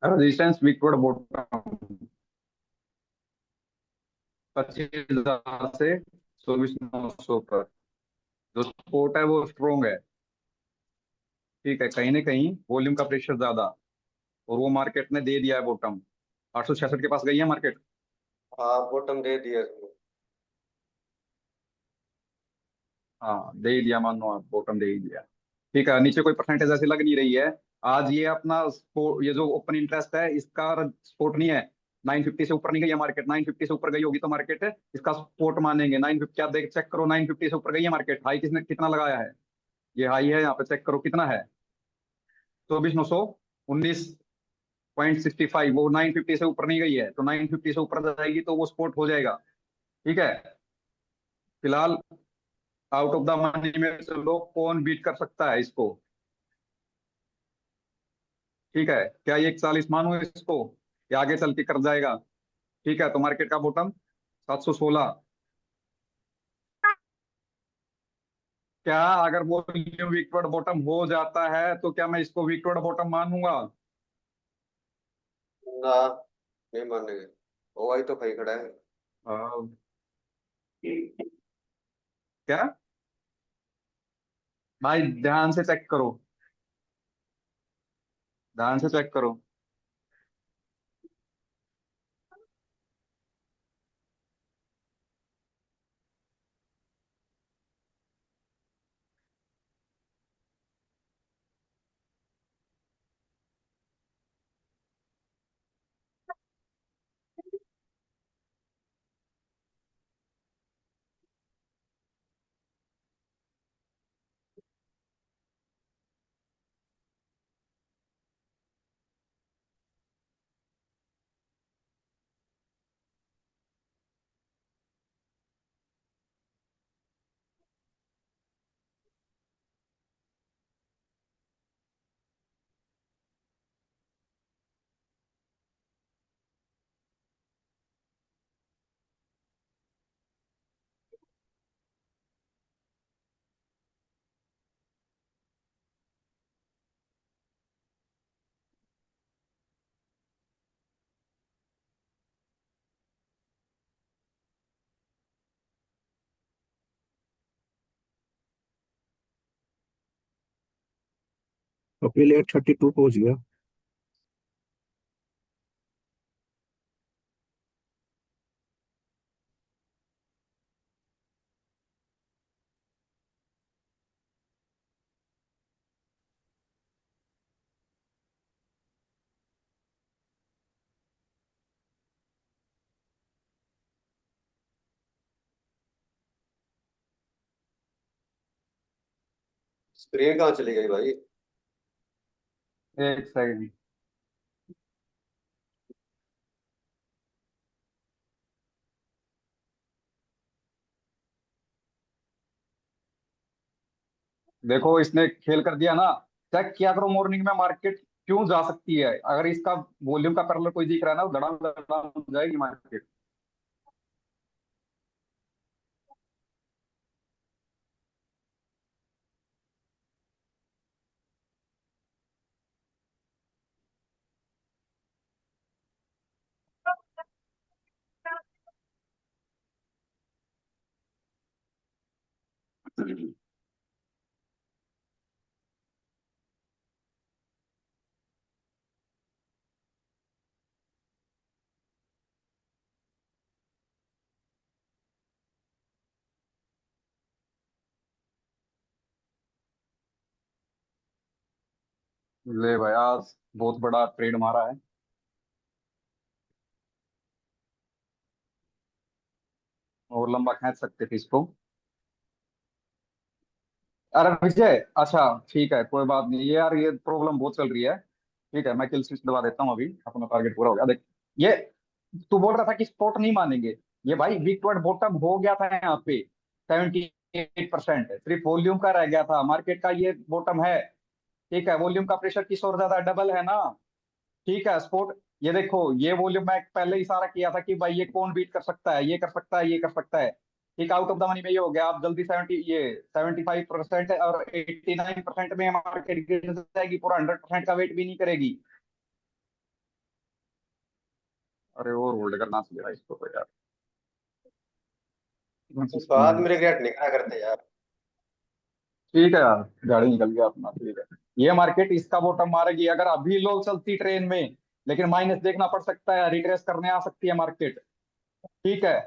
Resistance विकवर्ड bottom 25,000 से 24,900 पर जो सपोर्ट है वो स्ट्रोंग है। ठीक है, कहीं ना कहीं वॉल्यूम का प्रेशर ज्यादा, और वो मार्केट ने दे दिया है बॉटम। 866 के पास गई है मार्केट। हाँ बॉटम दे दिया इसने। हाँ दे ही दिया, मान लो आप बॉटम दे ही दिया। ठीक है, नीचे कोई परसेंटेज ऐसी लग नहीं रही है। आज ये अपना ये जो ओपन इंटरेस्ट है इसका सपोर्ट नहीं है। 950 से ऊपर नहीं गई है मार्केट। 950 से ऊपर गई होगी तो मार्केट इसका सपोर्ट मानेंगे। 950 क्या देख, चेक करो, 950 से ऊपर गई है मार्केट। हाई किसने कितना लगाया है? ये हाई है यहाँ पे, चेक करो कितना है। 24,919.65। वो 950 से ऊपर नहीं गई है, तो 950 से ऊपर जाएगी तो वो सपोर्ट हो जाएगा। ठीक है, फिलहाल आउट ऑफ द मनी में से लोग कौन बीट कर सकता है इसको? ठीक है, क्या ये 41 मानो इसको, या आगे चल के कर जाएगा? ठीक है, तो मार्केट का बॉटम 716। क्या अगर वो वीकवर्ड बॉटम हो जाता है तो क्या मैं इसको वीकवर्ड बॉटम मानूंगा? ना, नहीं मानेंगे। ओवाई तो भाई खड़ा है। हाँ। क्या? भाई ध्यान से चेक करो, ध्यान से चेक करो। कपिल 832 पहुंच गया। स्क्रीन कहाँ चली गई भाई? एक सेकंड। देखो इसने खेल कर दिया ना। चेक किया करो मॉर्निंग में मार्केट क्यों जा सकती है। अगर इसका वॉल्यूम का पैरेलल कोई दिख रहा है ना, तो धड़ाम धड़ाम जाएगी मार्केट। ले भाई, आज बहुत बड़ा ट्रेड मारा है। और लंबा खींच सकते थे इसको। अरे विजय, अच्छा ठीक है, कोई बात नहीं। ये यार ये प्रॉब्लम बहुत चल रही है। ठीक है, मैं किल स्विच दबा देता हूँ, अभी अपना टारगेट पूरा हो गया देख। ये तू बोल रहा था कि स्पॉट नहीं मानेंगे। ये भाई वीकवर्ड बॉटम हो गया था यहाँ पे। 78% सिर्फ वॉल्यूम का रह गया था, मार्केट का ये बॉटम है। ठीक है, वॉल्यूम का प्रेशर किस और ज्यादा, डबल है ना। ठीक है, स्पोर्ट, ये देखो ये वॉल्यूम मैं पहले इशारा किया था कि भाई ये कौन बीट कर सकता है, ये कर सकता है, ये कर सकता है। ठीक, आउट ऑफ द मनी में ये हो गया। आप जल्दी 75% और 89% में मार्केट गिर जाएगी, पूरा 100% का वेट भी नहीं करेगी। अरे और होल्ड करना चाहिए था इसको तो यार। तो बाद में रिग्रेट नहीं करा करते यार। ठीक है यार, गाड़ी निकल गया अपना, ठीक है। ये मार्केट इसका बॉटम मारेगी अगर अभी लो चलती ट्रेन में, लेकिन माइनस देखना पड़ सकता है, रिट्रेस करने आ सकती है मार्केट। ठीक है।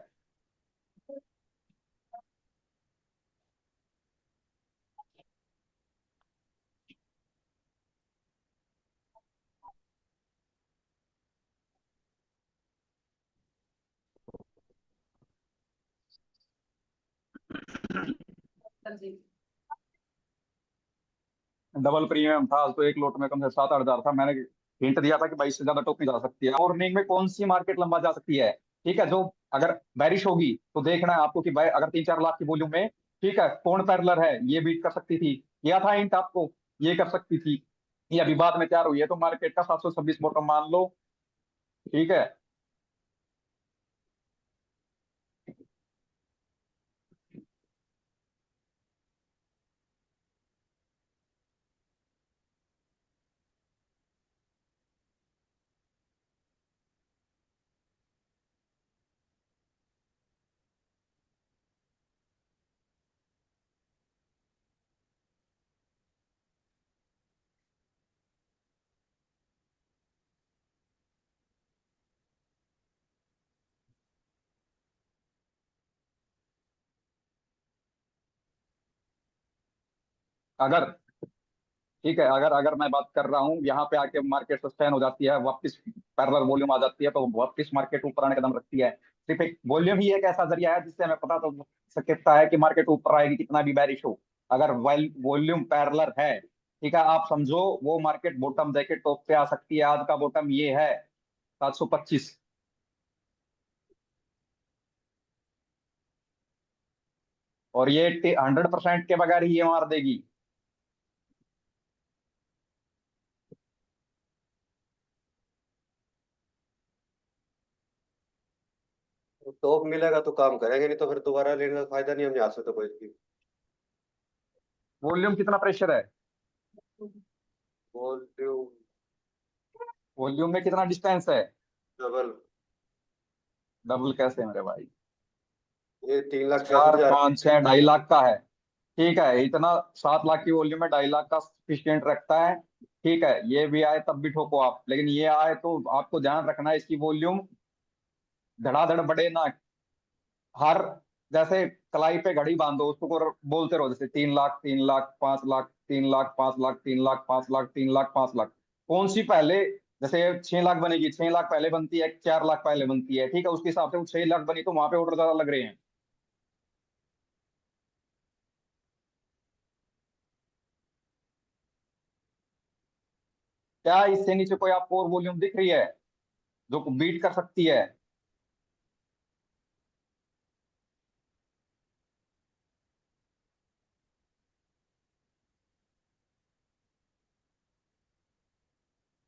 डबल प्रीमियम था आज तो, एक लोट में कम से 7-8 हजार था। मैंने हिंट दिया था कि 22 से ज्यादा टॉप नहीं जा सकती है। मॉर्निंग में कौन सी मार्केट लंबा जा सकती है? ठीक है, जो अगर बैरिश होगी तो देखना है आपको कि अगर 3-4 लाख की वॉल्यूम में, ठीक है, कौन पैरेलल है, ये बीट कर सकती थी। यह था हिंट आपको, ये कर सकती थी। ये अभी बाद में तैयार हुई है, तो मार्केट का 726 बॉटम मान लो। ठीक है। अगर ठीक है, अगर अगर मैं बात कर रहा हूँ यहाँ पे आके मार्केट सस्टेन हो जाती है, वापस पैरेलल वॉल्यूम आ जाती है, तो वापस मार्केट ऊपर आने का दम रखती है। सिर्फ एक वॉल्यूम ही एक ऐसा जरिया है जिससे हमें पता तो सकता है कि मार्केट ऊपर आएगी, कितना भी बैरिश हो। अगर वॉल्यूम पैरेलल है, ठीक है, आप समझो वो मार्केट बॉटम देके टॉप पे आ सकती है। आज का बॉटम ये है 725। और ये 100% के बगैर ही ये मार देगी। तो टॉप मिलेगा तो काम करेंगे, नहीं तो फिर दोबारा लेने का फायदा नहीं, हम यहाँ से तो कोई भी। वॉल्यूम कितना प्रेशर है? वॉल्यूम वॉल्यूम में कितना डिस्टेंस है? डबल। डबल कैसे मेरे भाई? ये 3,66,000 चार पाँच छह, 2.5 लाख का है। ठीक है, इतना 7 लाख की वॉल्यूम में 2.5 लाख का सफिशियंट रखता है। ठीक है, ये भी आए तब भी ठोको आप, लेकिन ये आए तो आपको ध्यान रखना है इसकी वॉल्यूम धड़ाधड़ बढ़े ना। हर जैसे कलाई पे घड़ी बांधो उसको, बोलते रहो जैसे 3 लाख, 3 लाख, 5 लाख, 3 लाख, 5 लाख, 3 लाख, 5 लाख, 3 लाख, 5 लाख। कौन सी पहले? जैसे 6 लाख बनेगी, 6 लाख पहले बनती है, 4 लाख पहले बनती है, ठीक है, उसके हिसाब से वो 6 लाख बनी, तो वहां पे ऑर्डर ज्यादा लग रहे हैं। क्या इससे नीचे कोई आपको और वॉल्यूम दिख रही है जो बीट कर सकती है?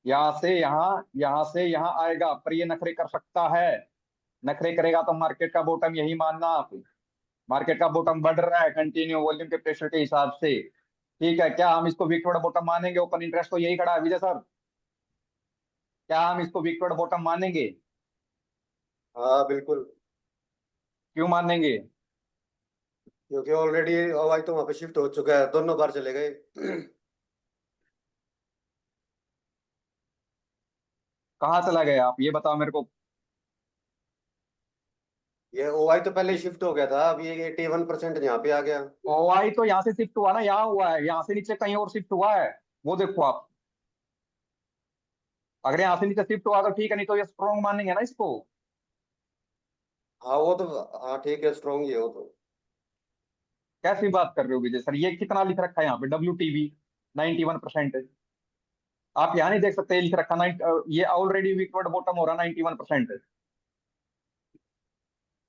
यहाँ से यहाँ, यहाँ से यहाँ आएगा, पर ये नखरे कर सकता है। नखरे करेगा तो मार्केट का बॉटम यही मानना आप। मार्केट का बॉटम बढ़ रहा है कंटिन्यू वॉल्यूम के प्रेशर के हिसाब से। ठीक है, क्या हम इसको वीक बॉटम मानेंगे? ओपन इंटरेस्ट तो यही खड़ा है विजय सर। क्या हम इसको वीक बॉटम मानेंगे? हाँ बिल्कुल। क्यों मानेंगे? क्योंकि ऑलरेडी हवाई तो वहां पे शिफ्ट हो चुका है, दोनों बार चले गए। कहाँ चला गए आप, ये बताओ मेरे को। ये ओवाई तो पहले ही शिफ्ट हो गया था, अभी ये 81% यहाँ पे आ गया। ओआई तो यहाँ से शिफ्ट हुआ ना, यहाँ हुआ है, यहाँ से नीचे कहीं और शिफ्ट हुआ है। वो देखो आप, अगर यहाँ से नीचे शिफ्ट हुआ तो ठीक है, नहीं तो ये स्ट्रॉन्ग मानेंगे ना इसको। हाँ वो तो, हाँ ठीक है, स्ट्रॉन्ग ही है वो तो। कैसी बात कर रहे हो विजय सर? ये कितना लिख रखा है यहाँ पे? WTB 91%। आप यहाँ नहीं देख सकते? ये लिख रखा ये ऑलरेडी वीकवर्ड बॉटम हो रहा 91%।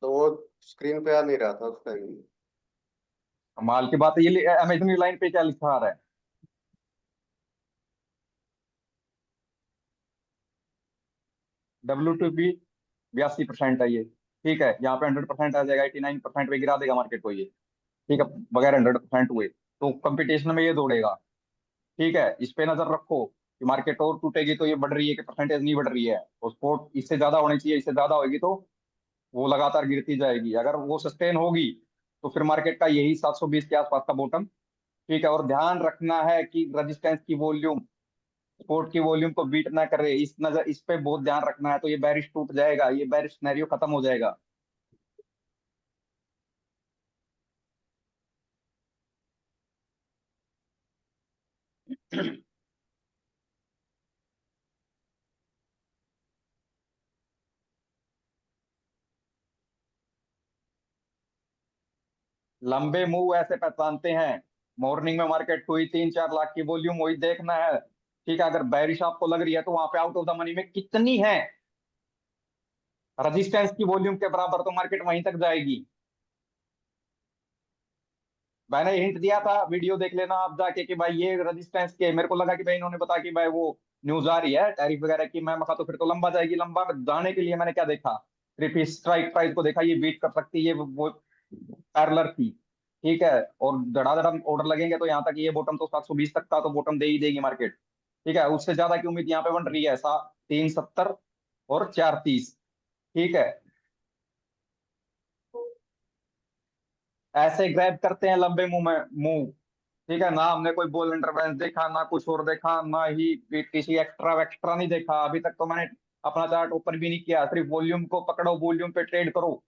तो वो स्क्रीन पे आ नहीं रहा था उस टाइम। कमाल की बात है। ये अमेजन लाइन पे क्या लिखा आ रहा है? WTB 82% है ये। ठीक है, यहाँ पे 100% आ जाएगा, 89% पे गिरा देगा मार्केट को ये। ठीक है, बगैर 100% हुए तो कंपटीशन में ये दौड़ेगा। ठीक है, इस पे नजर रखो। कि मार्केट और टूटेगी तो ये बढ़ रही है कि परसेंटेज नहीं बढ़ रही है, और सपोर्ट इससे ज्यादा होनी चाहिए, इससे ज्यादा होगी तो वो लगातार गिरती जाएगी। अगर वो सस्टेन होगी तो फिर मार्केट का यही 720 के आसपास का बॉटम। ठीक है, और ध्यान रखना है कि रेजिस्टेंस की वॉल्यूम सपोर्ट की वॉल्यूम को बीट ना करे, इस पे बहुत ध्यान रखना है। तो ये बेरिश टूट जाएगा, ये बेरिश सिनेरियो खत्म हो जाएगा। लंबे मूव ऐसे पहचानते हैं, मॉर्निंग में मार्केट हुई 3-4 लाख की वॉल्यूम, वही देखना है। ठीक है, अगर बेरिश आपको लग रही है तो वहां पे आउट ऑफ द मनी में कितनी है रेजिस्टेंस की वॉल्यूम के बराबर, तो मार्केट वहीं तक जाएगी। मैंने हिंट दिया था, वीडियो देख लेना आप जाके कि भाई ये रेजिस्टेंस के, मेरे को लगा कि भाई इन्होंने बताया कि भाई वो न्यूज आ रही है टैरिफ वगैरह की, मैं मखा तो फिर तो लंबा जाएगी। लंबा जाने के लिए मैंने क्या देखा, सिर्फ इस स्ट्राइक प्राइस को देखा, ये बीट कर सकती है, ये वो पैरेलल थी। ठीक है, और धड़ाधड़ ऑर्डर लगेंगे तो यहाँ तक ये बॉटम तो 720 तक का तो बॉटम दे ही देगी मार्केट। ठीक है, उससे ज्यादा की उम्मीद यहाँ पे बन रही है 370 और 430। ठीक है, ऐसे ग्रैब करते हैं लंबे मुंह में मुंह। ठीक है ना, हमने कोई बोल इंटरवेंस देखा ना, कुछ और देखा ना ही किसी एक्स्ट्रा एक्स्ट्रा नहीं देखा अभी तक। तो मैंने अपना चार्ट ओपन भी नहीं किया, सिर्फ वॉल्यूम को पकड़ो, वॉल्यूम पे ट्रेड करो।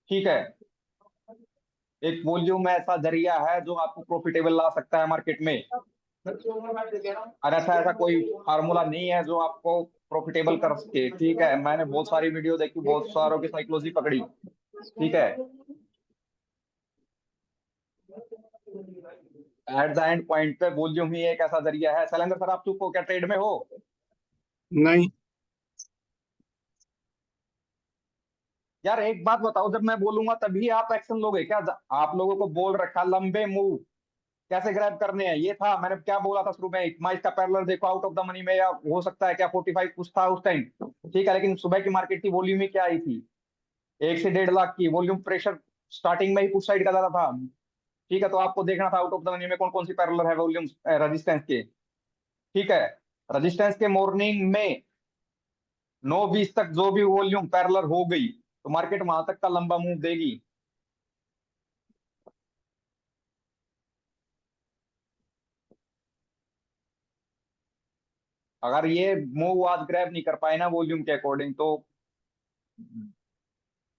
ठीक है, एक वॉल्यूम ऐसा जरिया है जो आपको प्रॉफिटेबल ला सकता है मार्केट में। और ऐसा ऐसा कोई फार्मूला नहीं है जो आपको प्रॉफिटेबल कर सके। ठीक है, मैंने बहुत सारी वीडियो देखी, बहुत सारों की साइकोलॉजी पकड़ी। ठीक है, एट द एंड पॉइंट पे वॉल्यूम ही एक ऐसा जरिया है। शैलेंद्र सर, आप चुप हो क्या, ट्रेड में हो? नहीं। यार एक बात बताओ, जब मैं बोलूंगा तभी आप एक्शन लोगे क्या? आप लोगों को बोल रखा लंबे मूव कैसे ग्रैब करने हैं, ये था मैंने क्या बोला था शुरू में, मैं इसका पैरेलल देखो आउट ऑफ द मनी में, या हो सकता है क्या 45 कुछ था उस टाइम। ठीक है, लेकिन सुबह की मार्केट की वॉल्यूम ही क्या आई थी, 1 से 1.5 लाख की वॉल्यूम। प्रेशर स्टार्टिंग में ही उस साइड का ज्यादा था। ठीक है, तो आपको देखना था आउट ऑफ द मनी में कौन कौन सी पैरेलल है वॉल्यूम रेजिस्टेंस के। ठीक है, रेजिस्टेंस के मॉर्निंग में 9:20 तक जो भी वॉल्यूम पैरेलल हो गई तो मार्केट वहां तक का लंबा मूव देगी। अगर ये मूव आज ग्रैब नहीं कर पाए ना वॉल्यूम के अकॉर्डिंग, तो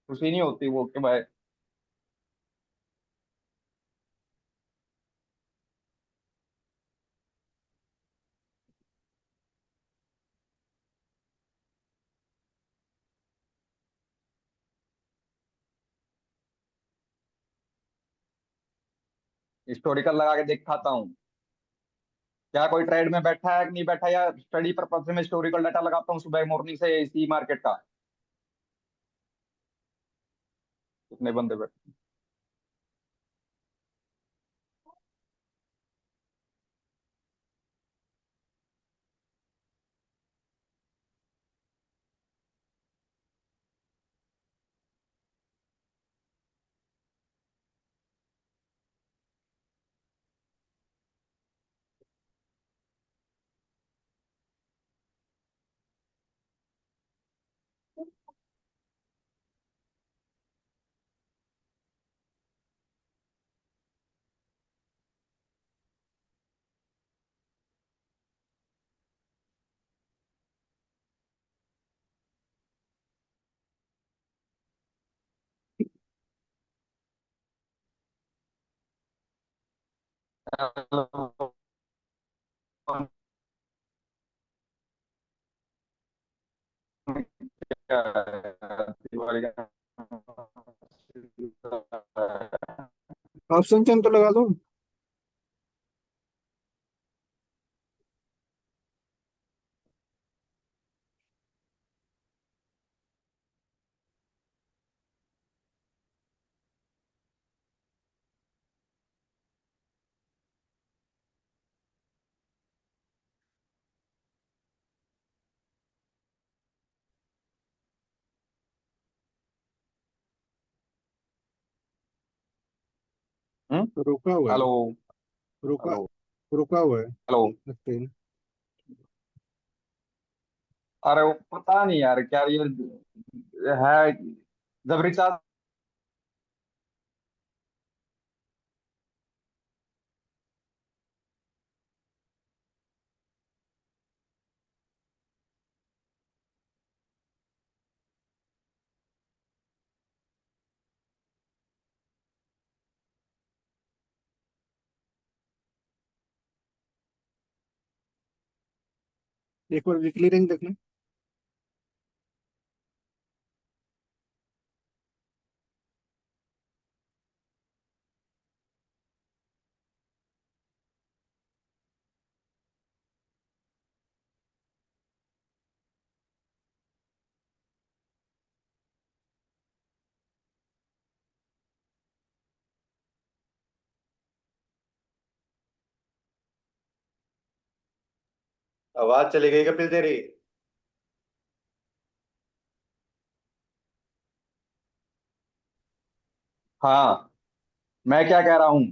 खुशी नहीं होती वो कि भाई। हिस्टोरिकल लगा के दिखाता हूँ, क्या कोई ट्रेड में बैठा है कि नहीं बैठा, या स्टडी पर्पज से मैं हिस्टोरिकल डाटा लगाता हूँ सुबह मॉर्निंग से इसी मार्केट का। कितने बंदे बैठे? ऑप्शन चेन तो लगा दो। रुका हुआ है। हेलो। रुका हेलो। रुका हुआ है। हेलो। लगते हैं। अरे वो पता नहीं यार क्या ये है, जब रिचार्ज। एक बार वीकली रेंज देखना। आवाज चली गई कपिल तेरी। हाँ, मैं क्या कह रहा हूँ,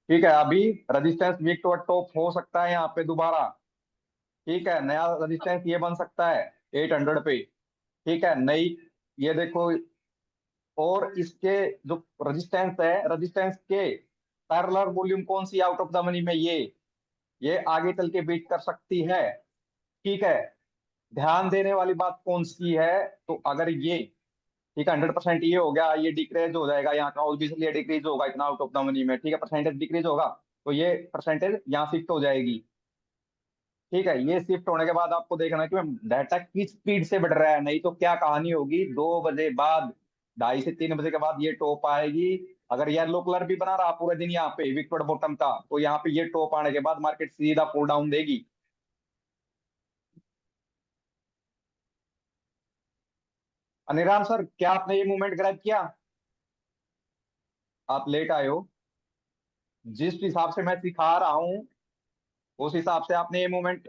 ठीक है, अभी रजिस्टेंस वीक टू टॉप हो सकता है यहाँ पे दोबारा। ठीक है, नया रजिस्टेंस ये बन सकता है 800 पे। ठीक है, नई, ये देखो। और इसके जो रजिस्टेंस है, रजिस्टेंस के पैरेलल वॉल्यूम कौन सी आउट ऑफ द मनी में, ये आगे चल के बीट कर सकती है। ठीक है, ध्यान देने वाली बात कौन सी है, तो अगर ये, ठीक है, 100% ये हो गया, ये डिक्रीज हो जाएगा यहाँ का, ऑब्वियसली ये डिक्रीज होगा इतना आउट ऑफ द मनी में। ठीक है, परसेंटेज डिक्रीज होगा, तो ये परसेंटेज यहाँ शिफ्ट हो जाएगी। ठीक है, ये शिफ्ट होने के बाद आपको देखना है कि डाटा किस स्पीड से बढ़ रहा है, नहीं तो क्या कहानी होगी, 2 बजे बाद, 2:30 से 3 बजे के बाद ये टॉप आएगी। अगर येलो कलर भी बना रहा पूरे दिन यहाँ पे विकट बॉटम का, तो यहाँ पे ये टॉप आने के बाद मार्केट सीधा पुल डाउन देगी। अनिराम सर, क्या आपने ये मूवमेंट ग्रैब किया? आप लेट आए हो। जिस हिसाब से मैं सिखा रहा हूँ, उस हिसाब से आपने ये मूवमेंट।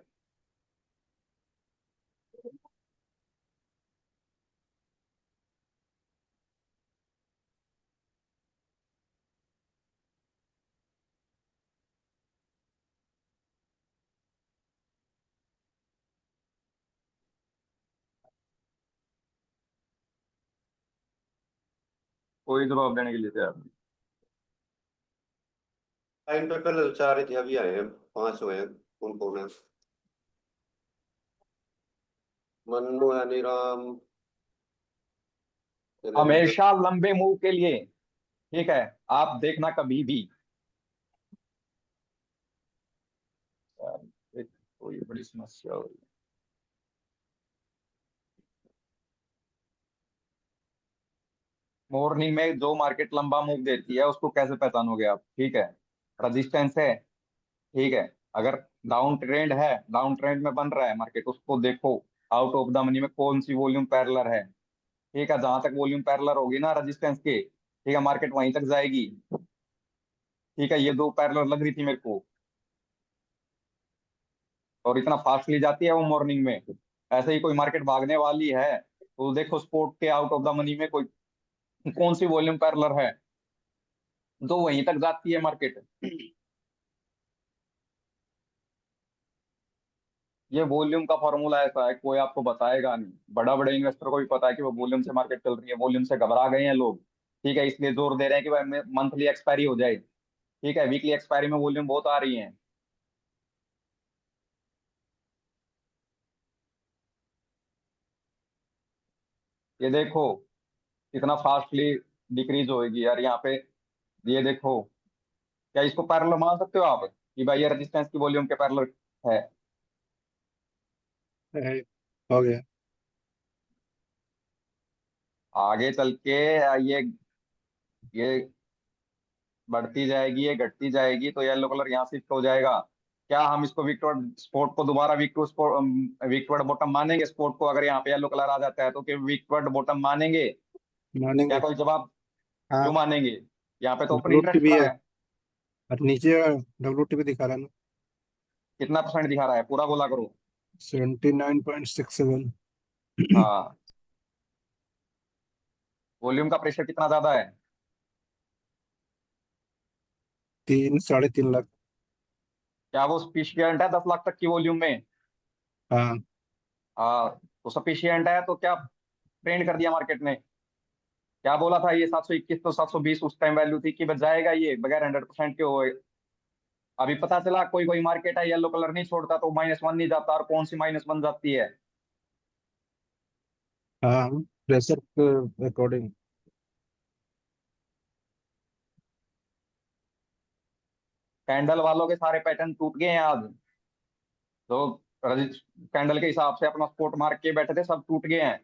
कोई जवाब देने के लिए तैयार नहीं। टाइम पे पहले तो 4 ही थे, अभी आए हैं 5 हुए हैं। कौन कौन है? मन्नू, यानी राम, शैलेंद्र। हमेशा लंबे मूव के लिए, ठीक है, आप देखना कभी भी। यार, एक कोई बड़ी समस्या हो रही है। मॉर्निंग में जो मार्केट लंबा मूव देती है उसको कैसे पहचानोगे आप? ठीक है, रजिस्टेंस है, ठीक है, अगर डाउन ट्रेंड है, डाउन ट्रेंड में बन रहा है मार्केट, उसको देखो आउट ऑफ द मनी में कौन सी वॉल्यूम पैरेलल है। ठीक है, जहां तक वॉल्यूम पैरेलल होगी ना रजिस्टेंस के, ठीक है, मार्केट वहीं तक जाएगी। ठीक है, ये दो पैरेलल लग रही थी मेरे को, और इतना फास्टली जाती है वो मॉर्निंग में। ऐसे ही कोई मार्केट भागने वाली है, तो देखो स्पोर्ट के आउट ऑफ द मनी में कोई कौन सी वॉल्यूम पैरेलल है, तो वहीं तक जाती है मार्केट। ये वॉल्यूम का फॉर्मूला ऐसा है, कोई आपको बताएगा नहीं। बड़ा बड़े इन्वेस्टर को भी पता है कि वो वॉल्यूम से मार्केट चल रही है, वॉल्यूम से घबरा गए हैं लोग। ठीक है, इसलिए जोर दे रहे हैं कि भाई मंथली एक्सपायरी हो जाए। ठीक है, वीकली एक्सपायरी में वॉल्यूम बहुत आ रही है। ये देखो कितना फास्टली डिक्रीज होएगी यार यहाँ पे। ये देखो, क्या इसको पैरेलल मान सकते हो आप कि भाई ये रेजिस्टेंस की वॉल्यूम के पैरेलल है? है, हो गया। आगे चल के ये बढ़ती जाएगी, ये घटती जाएगी, तो येलो कलर यहाँ शिफ्ट हो जाएगा। क्या हम इसको विकटवर्ड स्पोर्ट को दोबारा विकटवर्ड बॉटम मानेंगे स्पोर्ट को, अगर यहाँ पे येलो कलर आ जाता है तो? कि विकटवर्ड बॉटम मानेंगे? क्या मानेंगे। कोई जवाब? हाँ। क्यों मानेंगे? यहाँ पे तो ओपन डब्ल्यू टी इंटरेस्ट भी खड़ा है, है। और नीचे डब्ल्यू टी भी दिखा रहा है ना। कितना परसेंट दिखा रहा है, पूरा बोला करो। 79.67। हाँ, वॉल्यूम का प्रेशर कितना ज्यादा है? 3 साढ़े 3 लाख। क्या वो स्पिशियंट है 10 लाख तक की वॉल्यूम में? हाँ। हाँ, तो सफिशियंट है तो क्या ट्रेंड कर दिया मार्केट ने। क्या बोला था ये 721 तो 720 उस टाइम वैल्यू थी कि बच जाएगा ये बगैर 100% के हुए। अभी पता चला कोई कोई मार्केट है येलो कलर नहीं छोड़ता तो -1 नहीं जाता, और कौन सी -1 जाती है। हाँ, प्रेशर के अकॉर्डिंग। कैंडल वालों के सारे पैटर्न टूट गए हैं आज। तो कैंडल के हिसाब से अपना स्पोर्ट मार्क के बैठे थे सब टूट गए हैं।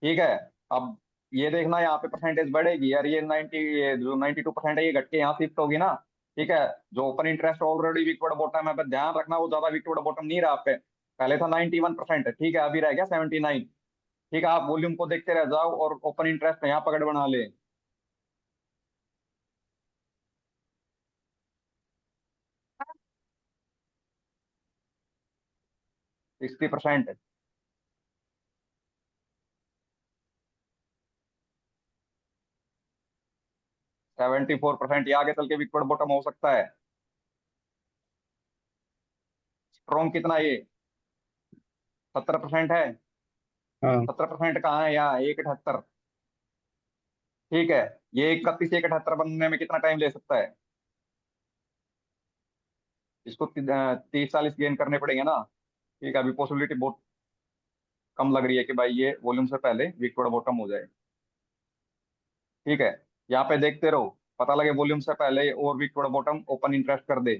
ठीक है। अब ये देखना यहाँ पे परसेंटेज बढ़ेगी यार, ये 90, ये जो 92% है ये घट के यहाँ शिफ्ट होगी ना। ठीक है। जो ओपन इंटरेस्ट ऑलरेडी विकवर्ड बॉटम है, बस ध्यान रखना वो ज्यादा विकवर्ड बॉटम नहीं रहा पे। पहले था 91%, ठीक है, अभी रह गया 79। ठीक है, आप वॉल्यूम को देखते रह जाओ और ओपन इंटरेस्ट यहाँ पकड़ बना ले। 60%। 74% ये आगे चल के विकवर्ड बॉटम हो सकता है। स्ट्रॉन्ग कितना ये? 70% है। हाँ, 70% कहाँ है यहाँ? 178। ठीक है। ये 31 178 बनने में कितना टाइम ले सकता है? इसको 30 40 गेन करने पड़ेंगे ना। ठीक है, अभी पॉसिबिलिटी बहुत कम लग रही है कि भाई ये वॉल्यूम से पहले वीक थोड़ा बॉटम हो जाए। ठीक है। यहाँ पे देखते रहो, पता लगे वॉल्यूम से पहले और वीक थोड़ा बॉटम ओपन इंटरेस्ट कर दे।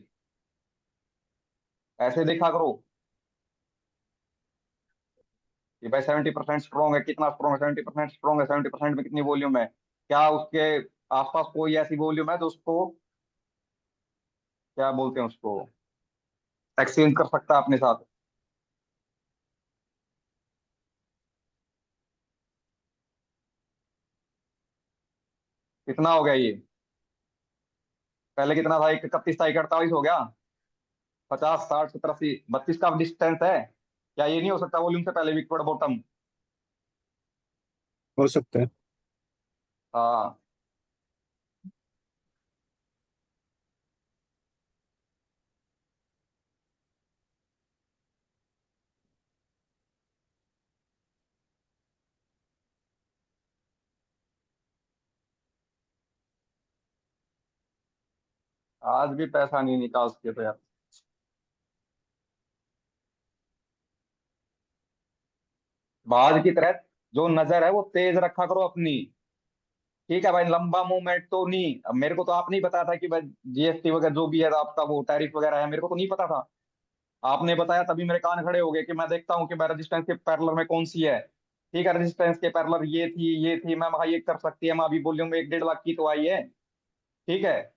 ऐसे देखा करो कि भाई 70% स्ट्रॉन्ग है, कितना स्ट्रॉन्ग है? 70% स्ट्रॉन्ग है, 70% में कितनी वॉल्यूम है? क्या उसके आसपास कोई ऐसी वॉल्यूम है जो उसको, क्या बोलते हैं उसको, एक्सचेंज कर सकता है अपने साथ? कितना हो गया ये? पहले कितना था? 31 था, 48 हो गया। 50 60 70 80 32 का डिस्टेंस है। क्या ये नहीं हो सकता वॉल्यूम से पहले विकवर्ड बॉटम? हो सकता है। हाँ। आज भी पैसा नहीं निकाल सके तो यार। बाज की तरह जो नजर है वो तेज रखा करो अपनी। ठीक है भाई, लंबा मूवमेंट तो नहीं। अब मेरे को तो आप नहीं पता था कि भाई जीएसटी वगैरह जो भी है आपका वो टैरिफ वगैरह है, मेरे को तो नहीं पता था। आपने बताया तभी मेरे कान खड़े हो गए कि मैं देखता हूँ कि भाई रेजिस्टेंस के पैरेलल में कौन सी है। ठीक है, रेजिस्टेंस के पैरेलल ये थी मैम, हाँ ये कर सकती है मैम, अभी वॉल्यूम 1 1.5 लाख की तो आई है। ठीक है।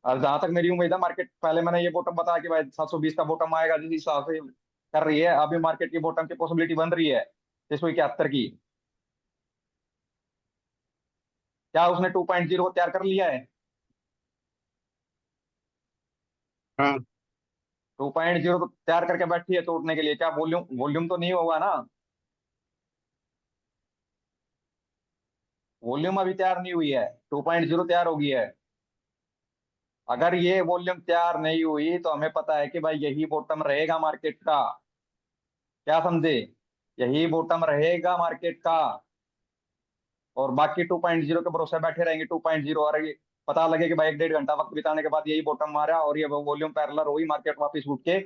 और जहां तक मेरी उम्मीद है मार्केट, पहले मैंने ये बॉटम बताया कि भाई 720 का बॉटम आएगा, जिस हिसाब से कर रही है अभी मार्केट की बॉटम की पॉसिबिलिटी बन रही है 671 की। क्या उसने 2.0 को तैयार कर लिया है? हाँ, 2.0 तो तैयार करके बैठी है तोड़ने के लिए, क्या वॉल्यूम वॉल्यूम तो नहीं होगा ना? वॉल्यूम अभी तैयार नहीं हुई है, 2.0 तैयार हो गई है। अगर ये वॉल्यूम तैयार नहीं हुई तो हमें पता है कि भाई यही बॉटम रहेगा मार्केट का। क्या समझे? यही बॉटम रहेगा मार्केट का। और बाकी 2.0 के भरोसे बैठे रहेंगे। 2.0 और ये पता लगे कि भाई 1 1.5 घंटा वक्त बिताने के बाद यही बॉटम मारा और ये वॉल्यूम पैरेलल हुई, मार्केट वापस उठ के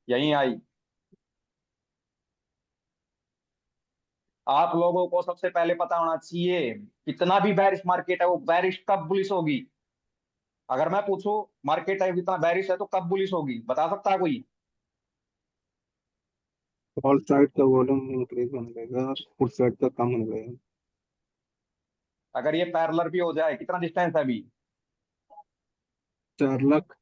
यहीं आई। आप लोगों को सबसे पहले पता होना चाहिए कितना भी बैरिश मार्केट है वो बैरिश कब बुलिश होगी। अगर मैं पूछूं मार्केट है इतना बैरिश है तो कब बुलिश होगी, बता सकता है कोई? ऑल साइड का वॉल्यूम इंक्रीज होने लगेगा और फुट साइड का कम होने लगेगा। अगर ये पैरेलल भी हो जाए, कितना डिस्टेंस है अभी? 4 लाख।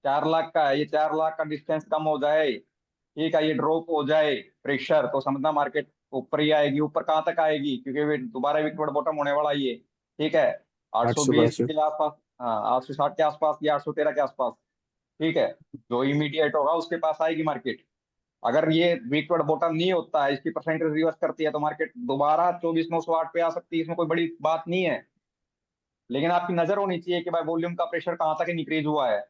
4 लाख का है, ये 4 लाख का डिस्टेंस कम हो जाए, ठीक है, ये ड्रॉप हो जाए प्रेशर, तो समझना मार्केट ऊपर ही आएगी। ऊपर कहाँ तक आएगी? क्योंकि वे दोबारा विकट बॉटम होने वाला ही है। ठीक है। आठ आठ सौ सौ बीस बासठ के आसपास। हाँ, 860 के आसपास या 813 के आसपास। ठीक है। जो इमीडिएट होगा उसके पास आएगी मार्केट। अगर ये विकट बॉटम नहीं होता है, इसकी परसेंटेज रिवर्स करती है, तो मार्केट दोबारा 24 908 पे आ सकती है, इसमें कोई बड़ी बात नहीं है। लेकिन आपकी नजर होनी चाहिए कि भाई वॉल्यूम का प्रेशर कहाँ तक इंक्रीज हुआ है।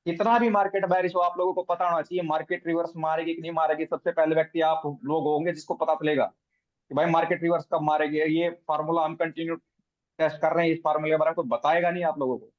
कितना भी मार्केट बैरिश हो, आप लोगों को पता होना चाहिए मार्केट रिवर्स मारेगी कि नहीं मारेगी। सबसे पहले व्यक्ति आप लोग होंगे जिसको पता चलेगा कि भाई मार्केट रिवर्स कब मारेगी। ये फार्मूला हम कंटिन्यू टेस्ट कर रहे हैं, इस फार्मूले के बारे में कोई बताएगा नहीं आप लोगों को।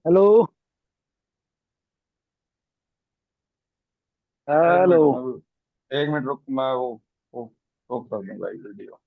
हेलो। एक हेलो। मिनट, एक मिनट रुक, मैं वो कर दूंगा वीडियो।